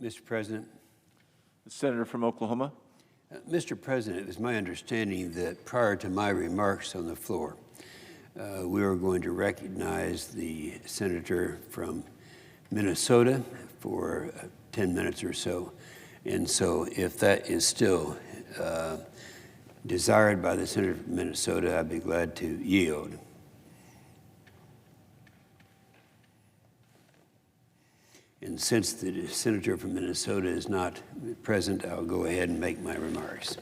Mr. President. The senator from Oklahoma. Mr. President, it was my understanding that prior to my remarks on the floor, we were going to recognize the senator from Minnesota for 10 minutes or so. And so if that is still desired by the senator from Minnesota, I'd be glad to yield. And since the senator from Minnesota is not present, I'll go ahead and make my remarks.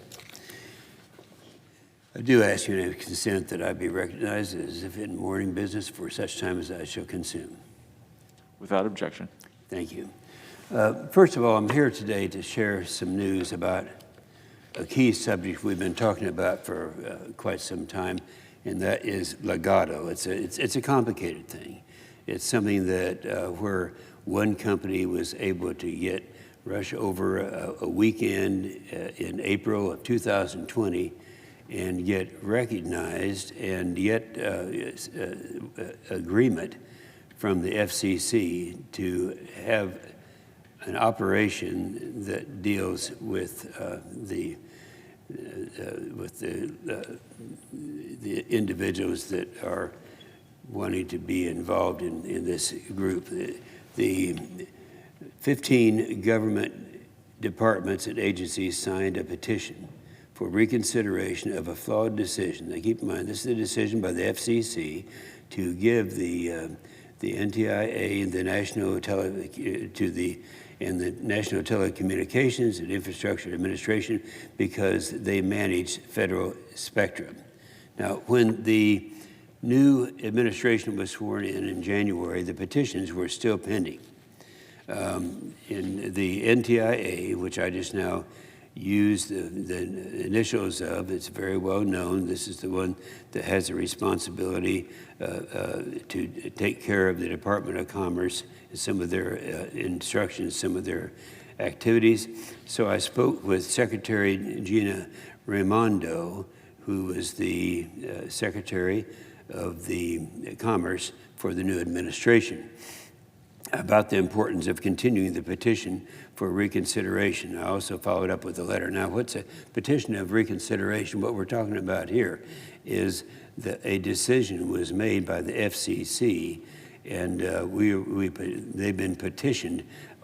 I do ask you to consent that I be recognized as if in morning business for such time as I shall consume. Without objection. Thank you. First of all, I'm here today to share some news about a key subject we've been talking about for quite some time, and that is Ligado. It's a complicated thing. It's something that where one company was able to rush over a weekend in April of 2020 and get recognized and get agreement from the FCC to have an operation that deals with the individuals that are wanting to be involved in this group. The 15 government departments and agencies signed a petition for reconsideration of a flawed decision. Now keep in mind, this is a decision by the FCC to give the NTIA and the National National Telecommunications and Infrastructure Administration because they manage federal spectrum. Now, when the new administration was sworn in January, the petitions were still pending. In the NTIA, which I just now used the initials of, it's very well known. This is the one that has the responsibility to take care of the Department of Commerce and some of their instructions, some of their activities. So I spoke with Secretary Gina Raimondo, who was the Secretary of the Commerce for the new administration, about the importance of continuing the petition for reconsideration. I also followed up with a letter. Now, what's a petition of reconsideration? What we're talking about here is that a decision was made by the FCC, and they've been petitioned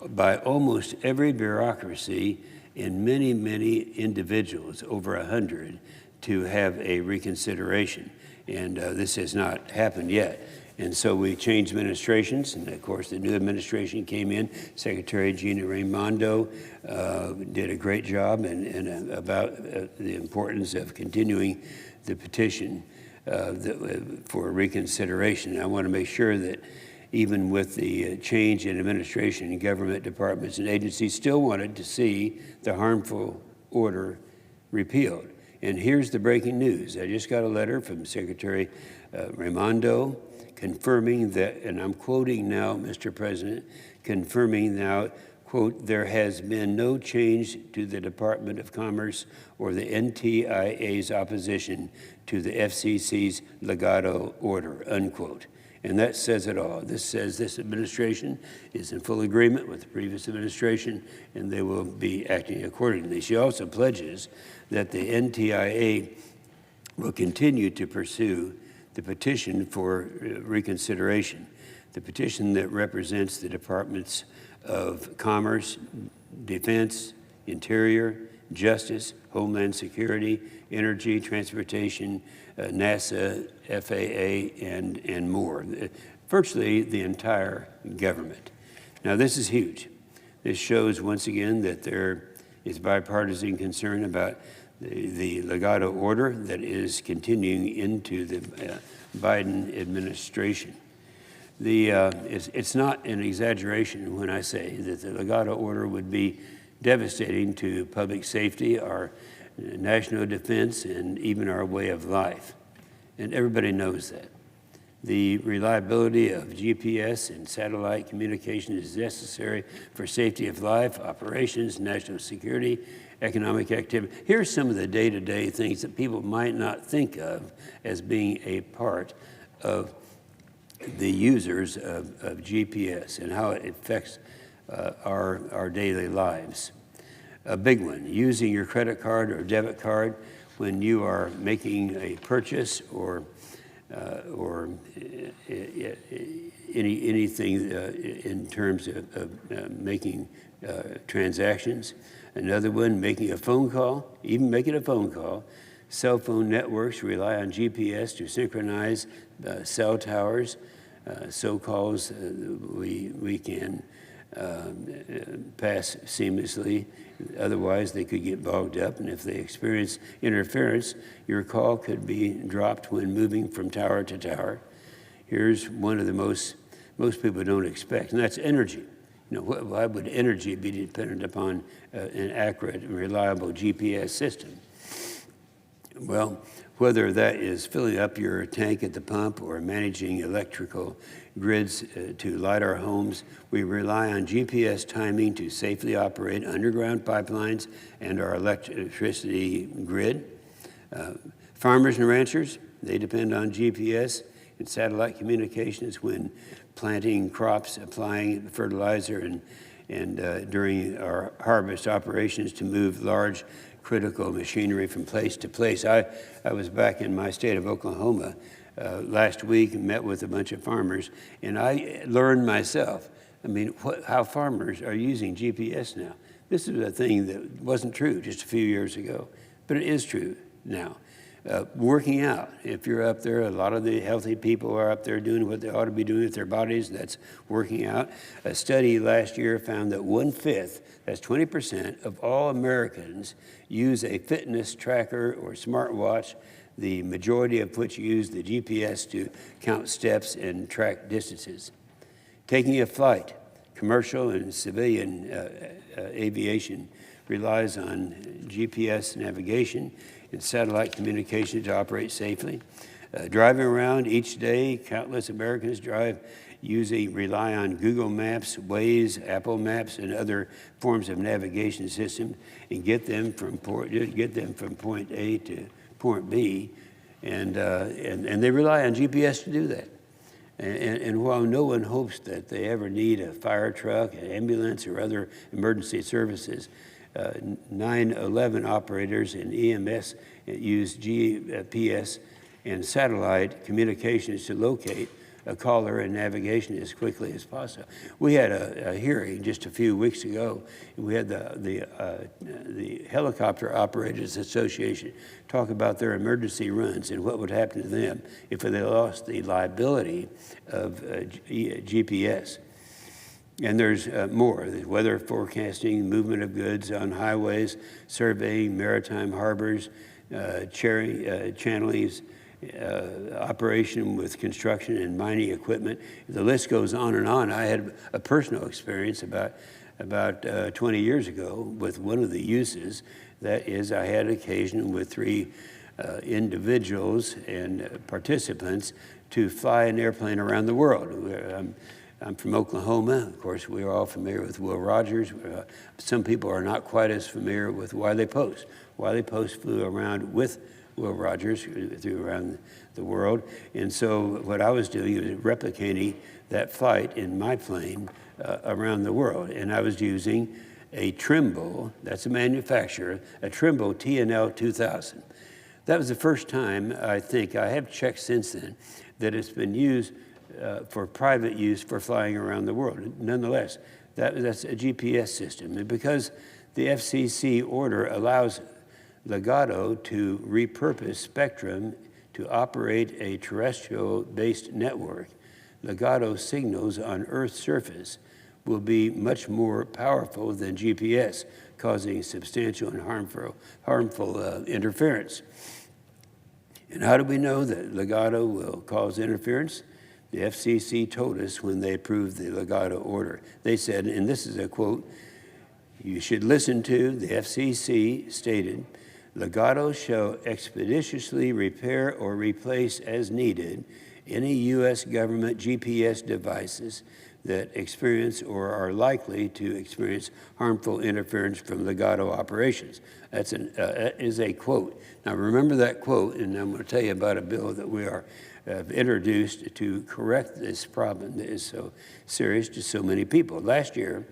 by almost every bureaucracy and many, many individuals, over 100, to have a reconsideration. And this has not happened yet. And so we changed administrations, and of course the new administration came in. Secretary Gina Raimondo did a great job about the importance of continuing the petition for reconsideration. I want to make sure that even with the change in administration and government departments and agencies still wanted to see the harmful order repealed. And here's the breaking news. I just got a letter from Secretary Raimondo confirming that, and I'm quoting now, Mr. President, confirming now, quote, there has been no change to the Department of Commerce or the NTIA's opposition to the FCC's Ligado order, unquote. And that says it all. This says this administration is in full agreement with the previous administration, and they will be acting accordingly. She also pledges that the NTIA will continue to pursue the petition for reconsideration, the petition that represents the Departments of Commerce, Defense, Interior, Justice, Homeland Security, Energy, Transportation, NASA, FAA, and more. Virtually the entire government. Now, this is huge. This shows, once again, that there is bipartisan concern about the Ligado order that is continuing into the Biden administration. It's not an exaggeration when I say that the Ligado order would be devastating to public safety, our national defense, and even our way of life. And everybody knows that. The reliability of GPS and satellite communication is necessary for safety of life, operations, national security, economic activity. Here's some of the day-to-day things that people might not think of as being a part of the users of GPS and how it affects our daily lives. A big one, using your credit card or debit card when you are making a purchase or anything in terms of making transactions. Another one, making a phone call, even making a phone call. Cell phone networks rely on GPS to synchronize cell towers. So calls we can pass seamlessly. Otherwise, they could get bogged up, and if they experience interference, your call could be dropped when moving from tower to tower. Here's one of the most people don't expect, and that's energy. You know, why would energy be dependent upon an accurate and reliable GPS system? Well, whether that is filling up your tank at the pump or managing electrical grids to light our homes, we rely on GPS timing to safely operate underground pipelines and our electricity grid. Farmers and ranchers, they depend on GPS and satellite communications when planting crops, applying fertilizer, and during our harvest operations to move large critical machinery from place to place. I was back in my state of Oklahoma last week and met with a bunch of farmers, and I learned myself, how farmers are using GPS now. This is a thing that wasn't true just a few years ago, but it is true now. Working out, if you're up there, a lot of the healthy people are up there doing what they ought to be doing with their bodies, that's working out. A study last year found that 1/5, that's 20% of all Americans use a fitness tracker or smartwatch, the majority of which use the GPS to count steps and track distances. Taking a flight, commercial and civilian aviation relies on GPS navigation and satellite communication to operate safely. Driving around each day, countless Americans rely on Google Maps, Waze, Apple Maps, and other forms of navigation systems, and get them from point A to point B, and they rely on GPS to do that. And while no one hopes that they ever need a fire truck, an ambulance, or other emergency services, 9/11 operators and EMS use GPS and satellite communications to locate a caller and navigation as quickly as possible. We had a hearing just a few weeks ago, and we had the Helicopter Operators Association talk about their emergency runs and what would happen to them if they lost the liability of GPS. And there's more, weather forecasting, movement of goods on highways, surveying maritime harbors, channelings, operation with construction and mining equipment. The list goes on and on. I had a personal experience about 20 years ago with one of the uses. That is, I had occasion with 3 individuals and participants to fly an airplane around the world. I'm from Oklahoma. Of course, we're all familiar with Will Rogers. Some people are not quite as familiar with Wiley Post. Wiley Post flew around with Will Rogers around the world. And so what I was doing was replicating that flight in my plane around the world. And I was using a Trimble, that's a manufacturer, a Trimble TNL 2000. That was the first time, I think, I have checked since then, that it's been used for private use for flying around the world. Nonetheless, that's a GPS system. And because the FCC order allows Ligado to repurpose spectrum to operate a terrestrial-based network, Ligado signals on Earth's surface will be much more powerful than GPS, causing substantial and harmful interference. And how do we know that Ligado will cause interference? The FCC told us when they approved the Ligado order. They said, and this is a quote, "You should listen to," the FCC stated, "Ligado shall expeditiously repair or replace as needed any U.S. government GPS devices that experience or are likely to experience harmful interference from Ligado operations. That is a quote. Now remember that quote, and I'm going to tell you about a bill that we are introduced to correct this problem that is so serious to so many people. Last year,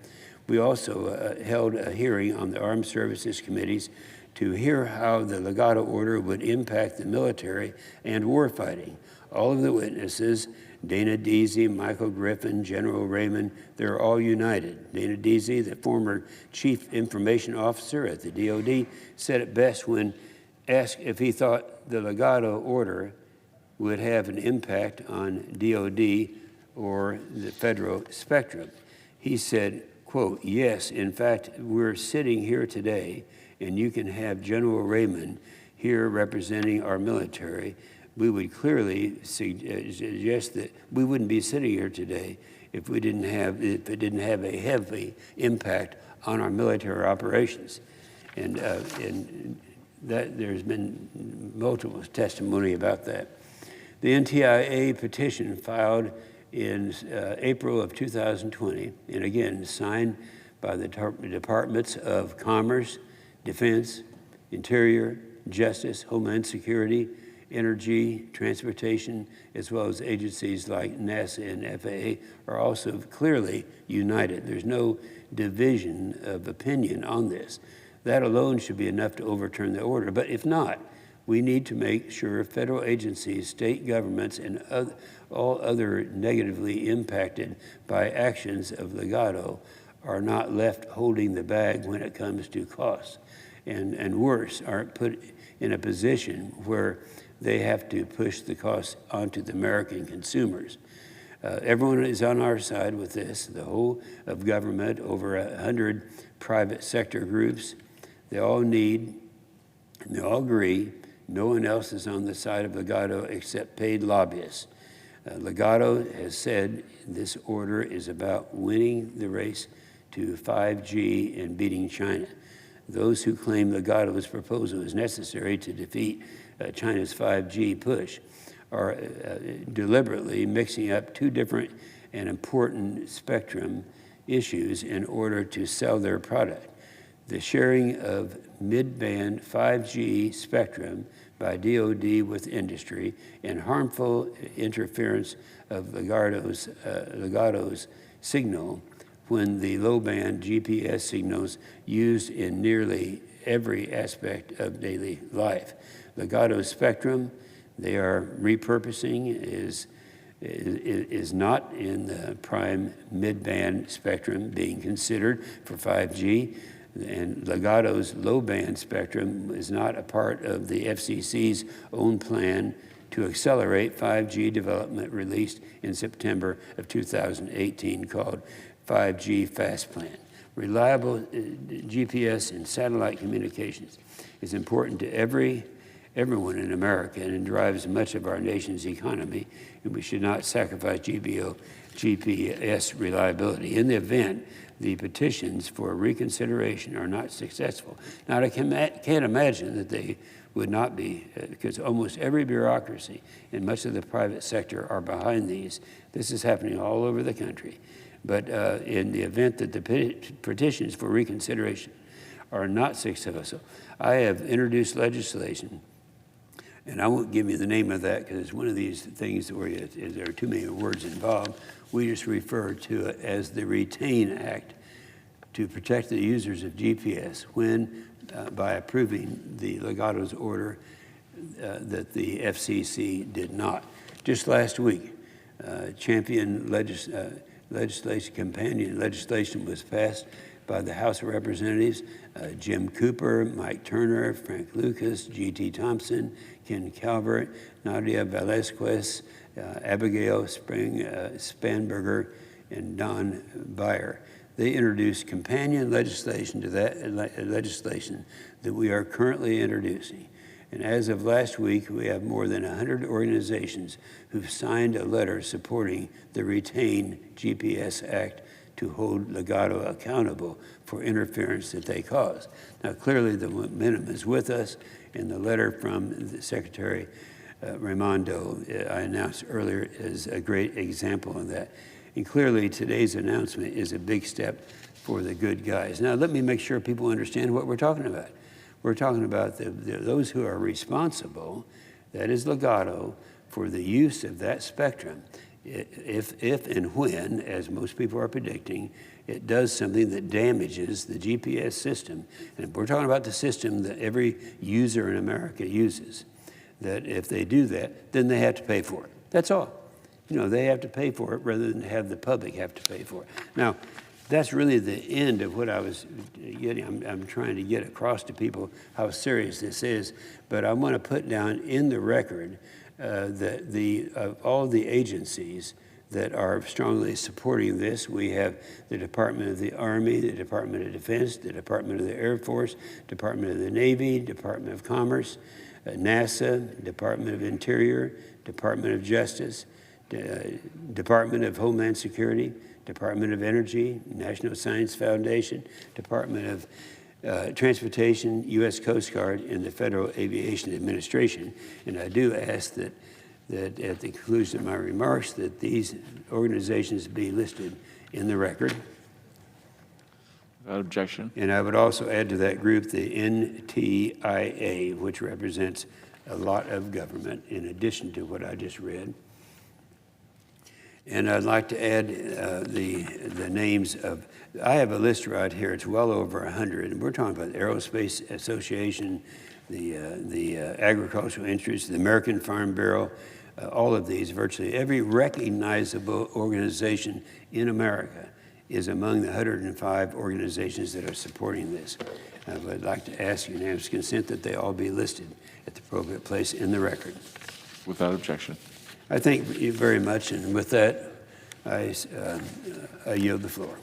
we also held a hearing on the Armed Services Committees to hear how the Ligado order would impact the military and warfighting. All of the witnesses, Dana Deasy, Michael Griffin, General Raymond, they're all united. Dana Deasy, the former Chief Information Officer at the DOD, said it best when asked if he thought the Ligado order would have an impact on DOD or the federal spectrum. He said, quote, "Yes, in fact, we're sitting here today, and you can have General Raymond here representing our military. We would clearly suggest that we wouldn't be sitting here today if it didn't have a heavy impact on our military operations." And that there's been multiple testimony about that. The NTIA petition filed in April of 2020, and again signed by the Departments of Commerce, Defense, Interior, Justice, Homeland Security, Energy, Transportation, as well as agencies like NASA and FAA are also clearly united. There's no division of opinion on this. That alone should be enough to overturn the order. But if not, we need to make sure federal agencies, state governments, and all other negatively impacted by actions of Ligado are not left holding the bag when it comes to costs. And worse, aren't put in a position where they have to push the costs onto the American consumers. Everyone is on our side with this, the whole of government, over 100 private sector groups. They all need, and they all agree, no one else is on the side of Ligado except paid lobbyists. Ligado has said this order is about winning the race to 5G and beating China. Those who claim Ligado's proposal is necessary to defeat China's 5G push are deliberately mixing up two different and important spectrum issues in order to sell their product. The sharing of mid-band 5G spectrum by DoD with industry and harmful interference of Ligado's signal when the low-band GPS signals used in nearly every aspect of daily life. Ligado's spectrum they are repurposing is not in the prime mid-band spectrum being considered for 5G. And Ligado's low-band spectrum is not a part of the FCC's own plan to accelerate 5G development released in September of 2018 called 5G Fast Plan. Reliable GPS and satellite communications is important to everyone in America and drives much of our nation's economy, and we should not sacrifice GPS reliability. In the event the petitions for reconsideration are not successful. Now, I can't imagine that they would not be, because almost every bureaucracy and much of the private sector are behind these. This is happening all over the country. But in the event that the petitions for reconsideration are not successful, I have introduced legislation, and I won't give you the name of that because it's one of these things where there are too many words involved. We just refer to it as the Retain Act to protect the users of GPS when, by approving the Ligado's order that the FCC did not. Just last week, companion legislation was passed by the House of Representatives. Jim Cooper, Mike Turner, Frank Lucas, G.T. Thompson, Ken Calvert, Nadia Velasquez, Abigail Spanberger, and Don Beyer. They introduced companion legislation to that legislation that we are currently introducing. And as of last week, we have more than 100 organizations who've signed a letter supporting the Retain GPS Act to hold Ligado accountable for interference that they caused. Now, clearly the momentum is with us, and the letter from the Secretary Raimondo I announced earlier is a great example of that. And clearly, today's announcement is a big step for the good guys. Now, let me make sure people understand what we're talking about. We're talking about those who are responsible, that is Ligado, for the use of that spectrum. If and when, as most people are predicting, it does something that damages the GPS system, and we're talking about the system that every user in America uses, that if they do that, then they have to pay for it. That's all. You know, they have to pay for it rather than have the public have to pay for it. Now, that's really the end of what I was getting. I'm trying to get across to people how serious this is, but I want to put down in the record that all the agencies that are strongly supporting this. We have the Department of the Army, the Department of Defense, the Department of the Air Force, Department of the Navy, Department of Commerce, NASA, Department of Interior, Department of Justice, Department of Homeland Security, Department of Energy, National Science Foundation, Department of Transportation, U.S. Coast Guard, and the Federal Aviation Administration. And I do ask that at the conclusion of my remarks that these organizations be listed in the record. Without objection. And I would also add to that group the NTIA, which represents a lot of government in addition to what I just read. And I'd like to add the names of, I have a list right here, it's well over 100, and we're talking about the Aerospace Association, the Agricultural Industries, the American Farm Bureau, all of these, virtually every recognizable organization in America is among the 105 organizations that are supporting this. I would like to ask unanimous consent that they all be listed at the appropriate place in the record. Without objection. I thank you very much, and with that, I yield the floor.